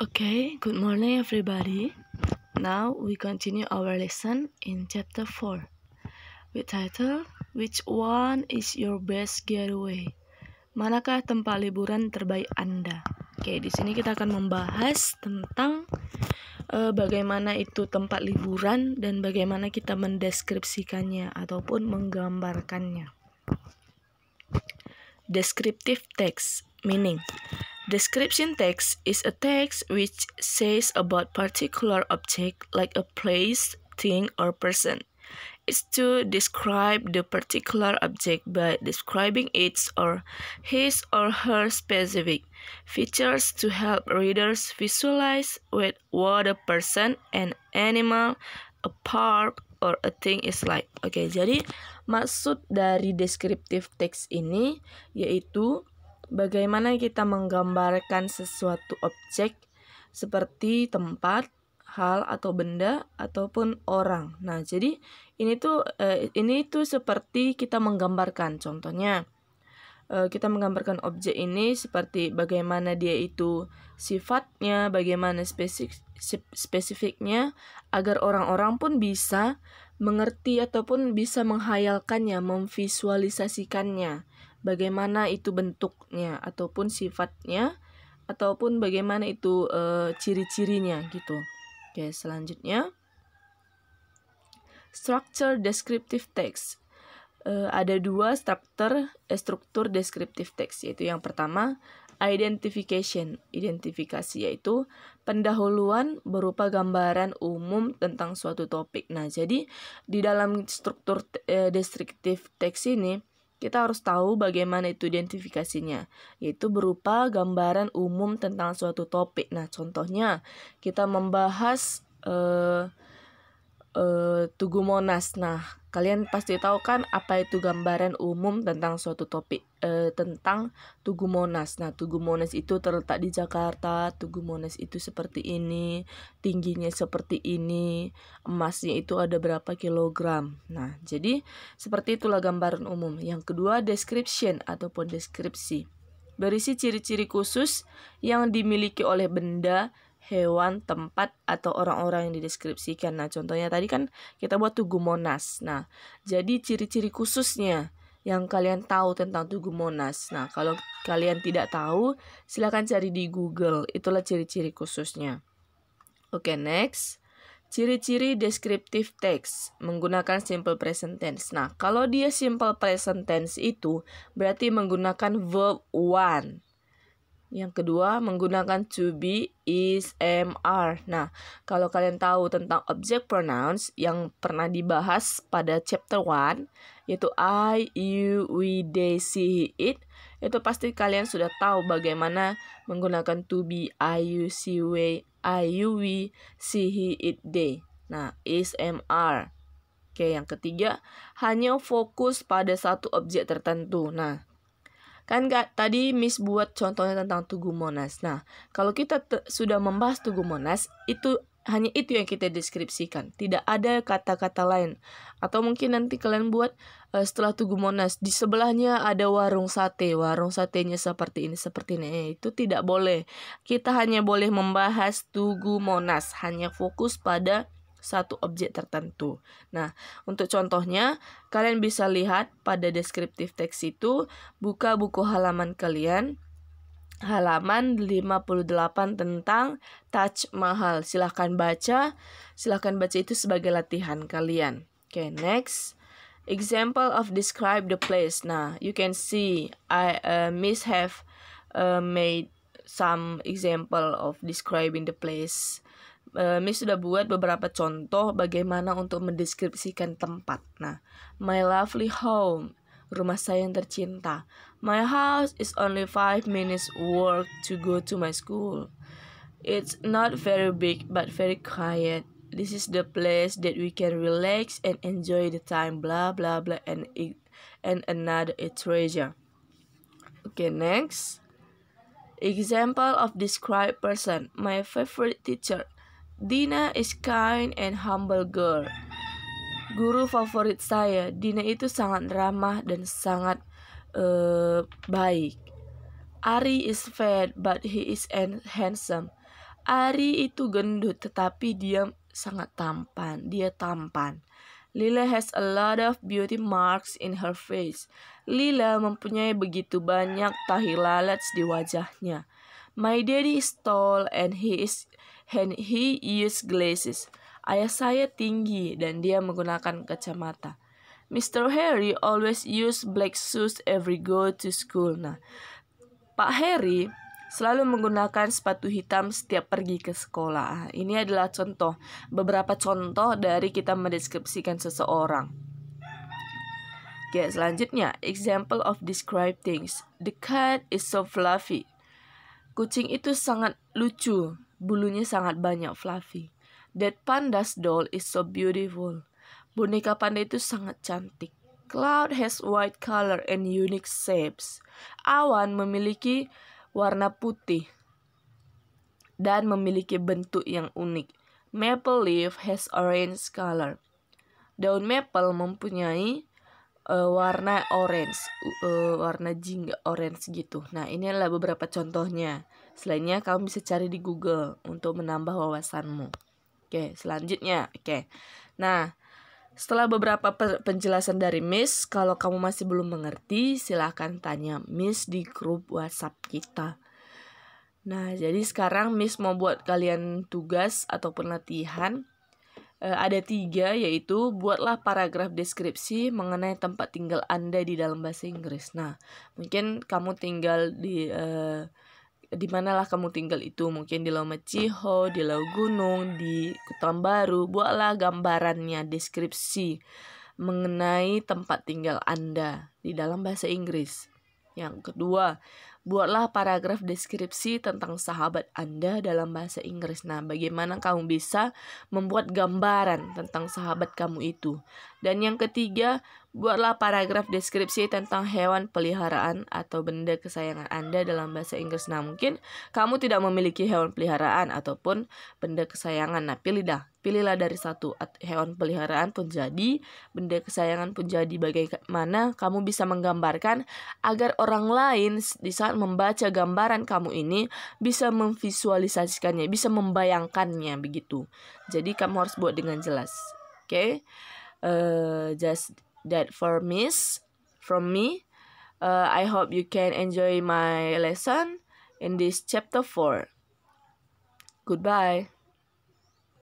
Okay, good morning everybody. Now we continue our lesson in chapter 4 with title Which one is your best getaway? Manakah tempat liburan terbaik Anda? Oke, di sini kita akan membahas tentang bagaimana itu tempat liburan dan bagaimana kita mendeskripsikannya ataupun menggambarkannya. Descriptive text meaning description text is a text which says about particular object like a place, thing, or person. It's to describe the particular object by describing its or his or her specific features to help readers visualize what a person, an animal, a park, or a thing is like. Oke, jadi maksud dari descriptive text ini yaitu bagaimana kita menggambarkan sesuatu objek seperti tempat, hal atau benda ataupun orang. Nah, jadi ini tuh seperti kita menggambarkan. Contohnya, kita menggambarkan objek ini seperti bagaimana dia itu sifatnya, bagaimana spesifiknya, agar orang-orang pun bisa mengerti ataupun bisa menghayalkannya, memvisualisasikannya. Bagaimana itu bentuknya ataupun sifatnya ataupun bagaimana itu ciri-cirinya gitu. Oke, selanjutnya structure descriptive text. Ada dua struktur descriptive text, yaitu yang pertama identification. Identifikasi yaitu pendahuluan berupa gambaran umum tentang suatu topik. Nah, jadi di dalam struktur descriptive text ini kita harus tahu bagaimana itu identifikasinya, yaitu berupa gambaran umum tentang suatu topik. Nah, contohnya kita membahas Tugu Monas. Nah, kalian pasti tahu kan apa itu gambaran umum tentang suatu topik tentang Tugu Monas. Nah, Tugu Monas itu terletak di Jakarta. Tugu Monas itu seperti ini, tingginya seperti ini, emasnya itu ada berapa kilogram. Nah, jadi seperti itulah gambaran umum. Yang kedua, description ataupun deskripsi. Berisi ciri-ciri khusus yang dimiliki oleh benda, hewan, tempat, atau orang-orang yang dideskripsikan. Nah, contohnya tadi kan kita buat Tugu Monas. Nah, jadi ciri-ciri khususnya yang kalian tahu tentang Tugu Monas. Nah, kalau kalian tidak tahu, silakan cari di Google. Itulah ciri-ciri khususnya. Oke, next. Ciri-ciri descriptive text menggunakan simple present tense. Nah, kalau dia simple present tense itu berarti menggunakan verb one. Yang kedua, menggunakan to be, is, am, are. Nah, kalau kalian tahu tentang object pronouns yang pernah dibahas pada chapter 1, yaitu I, you, we, they, she, he, it, itu pasti kalian sudah tahu bagaimana menggunakan to be, I, you, she, we, she, he, it, they. Nah, is, am, are. Oke, yang ketiga, hanya fokus pada satu objek tertentu. Nah, kan tadi Miss buat contohnya tentang Tugu Monas. Nah, kalau kita sudah membahas Tugu Monas, itu hanya itu yang kita deskripsikan. Tidak ada kata-kata lain. Atau mungkin nanti kalian buat setelah Tugu Monas, di sebelahnya ada warung sate. Warung satenya seperti ini, seperti ini. Itu tidak boleh. Kita hanya boleh membahas Tugu Monas. Hanya fokus pada satu objek tertentu. Nah, untuk contohnya, kalian bisa lihat pada descriptive text itu, buka buku halaman kalian, halaman 58 tentang Taj Mahal. Silahkan baca itu sebagai latihan kalian. Okay, next. Example of describe the place. Nah, you can see Miss have made some example of describing the place. Miss sudah buat beberapa contoh bagaimana untuk mendeskripsikan tempat. Nah, my lovely home, rumah saya yang tercinta. My house is only 5 minutes walk to go to my school. It's not very big but very quiet. This is the place that we can relax and enjoy the time. Blah blah blah and another a treasure. Okay, next. Example of describe person. My favorite teacher. Dina is kind and humble girl. Guru favorit saya, Dina itu sangat ramah dan sangat baik. Ari is fat but he is handsome. Ari itu gendut tetapi dia sangat tampan. Dia tampan. Lila has a lot of beauty marks in her face. Lila mempunyai begitu banyak tahi lalat di wajahnya. My daddy is tall and he use glasses. Ayah saya tinggi dan dia menggunakan kacamata. Mr. Harry always use black shoes every go to school. Nah, Pak Harry selalu menggunakan sepatu hitam setiap pergi ke sekolah. Ini adalah beberapa contoh dari kita mendeskripsikan seseorang. Oke, selanjutnya, example of describe things. The cat is so fluffy. Kucing itu sangat lucu, bulunya sangat banyak, fluffy. That panda's doll is so beautiful. Boneka panda itu sangat cantik. Cloud has white color and unique shapes. Awan memiliki warna putih dan memiliki bentuk yang unik. Maple leaf has orange color. Daun maple mempunyai warna orange, warna jingga orange gitu. Nah, ini adalah beberapa contohnya. Selainnya kamu bisa cari di Google untuk menambah wawasanmu. Oke, selanjutnya. Oke. Nah, setelah beberapa penjelasan dari Miss, kalau kamu masih belum mengerti, silahkan tanya Miss di grup WhatsApp kita. Nah, jadi sekarang Miss mau buat kalian tugas ataupun latihan. Ada 3, yaitu buatlah paragraf deskripsi mengenai tempat tinggal Anda di dalam bahasa Inggris. Nah, mungkin kamu tinggal di manalah kamu tinggal itu, mungkin di Laut Ciho, di Laut Gunung, di Kutam Baru. Buatlah gambarannya, deskripsi mengenai tempat tinggal Anda di dalam bahasa Inggris. Yang kedua, buatlah paragraf deskripsi tentang sahabat Anda dalam bahasa Inggris. Nah, bagaimana kamu bisa membuat gambaran tentang sahabat kamu itu. Dan yang ketiga, buatlah paragraf deskripsi tentang hewan peliharaan atau benda kesayangan Anda dalam bahasa Inggris. Nah, mungkin kamu tidak memiliki hewan peliharaan ataupun benda kesayangan. Nah, pilihlah dari satu. Hewan peliharaan pun jadi, benda kesayangan pun jadi. Bagaimana kamu bisa menggambarkan agar orang lain di saat membaca gambaran kamu ini bisa memvisualisasikannya, bisa membayangkannya begitu. Jadi kamu harus buat dengan jelas. Okay? Just that from me. I hope you can enjoy my lesson in this chapter 4. Goodbye.